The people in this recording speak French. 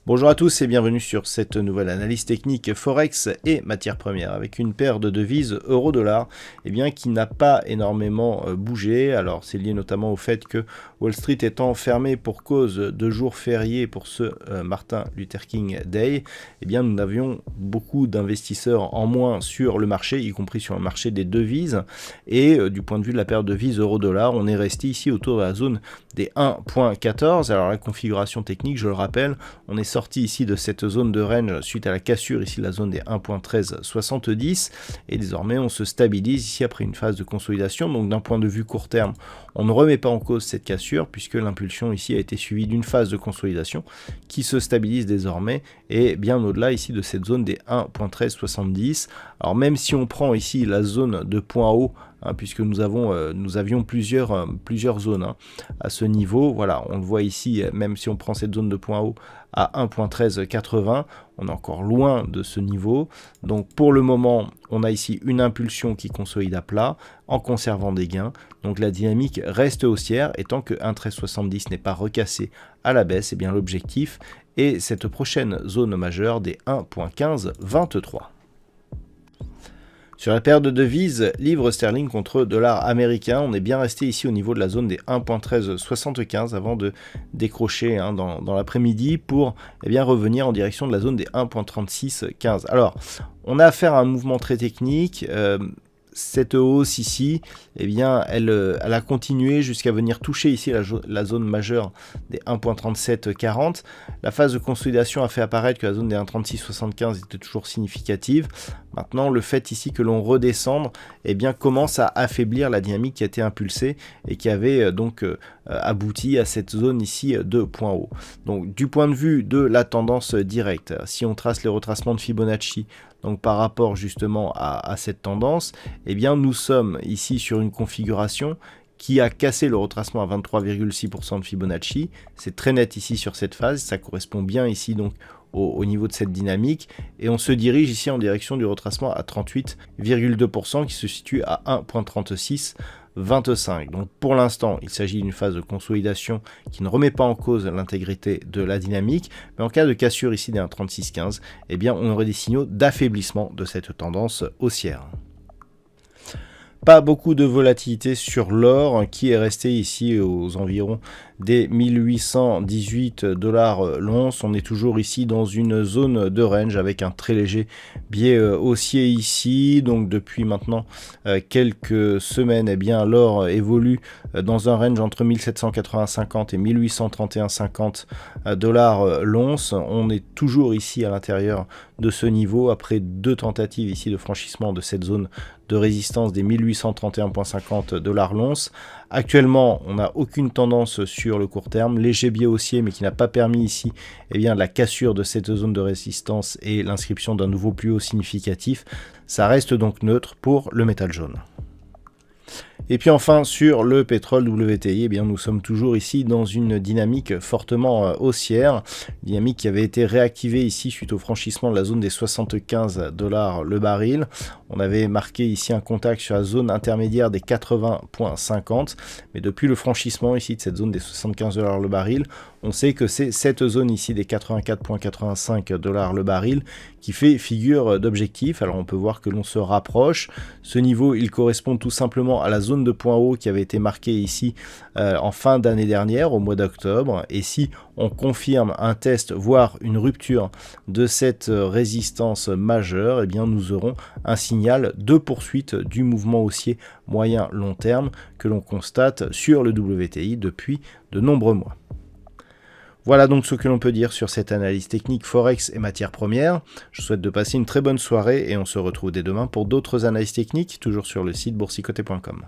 Bonjour à tous et bienvenue sur cette nouvelle analyse technique Forex et matières premières avec une paire de devises euro-dollar qui n'a pas énormément bougé. Alors c'est lié notamment au fait que Wall Street étant fermé pour cause de jours fériés pour ce Martin Luther King Day, nous avions beaucoup d'investisseurs en moins sur le marché, y compris sur le marché des devises. Et du point de vue de la paire de devises euro-dollar, on est resté ici autour de la zone des 1.14. Alors la configuration technique, je le rappelle, on est sorti ici de cette zone de range suite à la cassure ici de la zone des 1.1370 et désormais on se stabilise ici après une phase de consolidation. Donc d'un point de vue court terme, on ne remet pas en cause cette cassure puisque l'impulsion ici a été suivie d'une phase de consolidation qui se stabilise désormais et bien au-delà ici de cette zone des 1.1370. Alors même si on prend ici la zone de point haut, puisque nous avions plusieurs zones à ce niveau. Voilà, on le voit ici, même si on prend cette zone de point haut à 1.1380, on est encore loin de ce niveau. Donc pour le moment, on a ici une impulsion qui consolide à plat en conservant des gains. Donc la dynamique reste haussière et tant que 1.1370 n'est pas recassé à la baisse, l'objectif est cette prochaine zone majeure des 1.1523. Sur la paire de devises, livre sterling contre dollar américain, on est bien resté ici au niveau de la zone des 1.1375 avant de décrocher dans l'après-midi pour revenir en direction de la zone des 1.3615. Alors, on a affaire à un mouvement très technique. Cette hausse ici, elle a continué jusqu'à venir toucher ici la zone majeure des 1.3740. La phase de consolidation a fait apparaître que la zone des 1.3675 était toujours significative. Maintenant, le fait ici que l'on redescende, commence à affaiblir la dynamique qui a été impulsée et qui avait abouti à cette zone ici de point haut. Donc, du point de vue de la tendance directe, si on trace les retracements de Fibonacci, donc par rapport justement à cette tendance, nous sommes ici sur une configuration qui a cassé le retracement à 23,6% de Fibonacci. C'est très net ici sur cette phase, ça correspond bien ici donc au niveau de cette dynamique et on se dirige ici en direction du retracement à 38,2% qui se situe à 1.3625. Donc pour l'instant, il s'agit d'une phase de consolidation qui ne remet pas en cause l'intégrité de la dynamique, mais en cas de cassure ici des 1.3615, on aurait des signaux d'affaiblissement de cette tendance haussière. Pas beaucoup de volatilité sur l'or qui est resté ici aux environs des 1818 $ l'once. On est toujours ici dans une zone de range avec un très léger biais haussier ici. Donc depuis maintenant quelques semaines, l'or évolue dans un range entre 1780,50 et 1831,50 $ l'once. On est toujours ici à l'intérieur de ce niveau après deux tentatives ici de franchissement de cette zone de résistance des 1831,50 $ l'once. Actuellement, on n'a aucune tendance sur le court terme, léger biais haussier mais qui n'a pas permis ici la cassure de cette zone de résistance et l'inscription d'un nouveau plus haut significatif. Ça reste donc neutre pour le métal jaune. Et puis enfin sur le pétrole WTI, nous sommes toujours ici dans une dynamique fortement haussière, dynamique qui avait été réactivée ici suite au franchissement de la zone des 75 $ le baril. On avait marqué ici un contact sur la zone intermédiaire des 80,50, mais depuis le franchissement ici de cette zone des 75 $ le baril, on sait que c'est cette zone ici des 84,85 $ le baril qui fait figure d'objectif. Alors on peut voir que l'on se rapproche. Ce niveau, il correspond tout simplement à la zone de point haut qui avait été marquée ici en fin d'année dernière, au mois d'octobre. Et si on confirme un test, voire une rupture de cette résistance majeure, nous aurons un signal de poursuite du mouvement haussier moyen-long terme que l'on constate sur le WTI depuis de nombreux mois. Voilà donc ce que l'on peut dire sur cette analyse technique Forex et matières premières. Je vous souhaite de passer une très bonne soirée et on se retrouve dès demain pour d'autres analyses techniques, toujours sur le site boursicoté.com.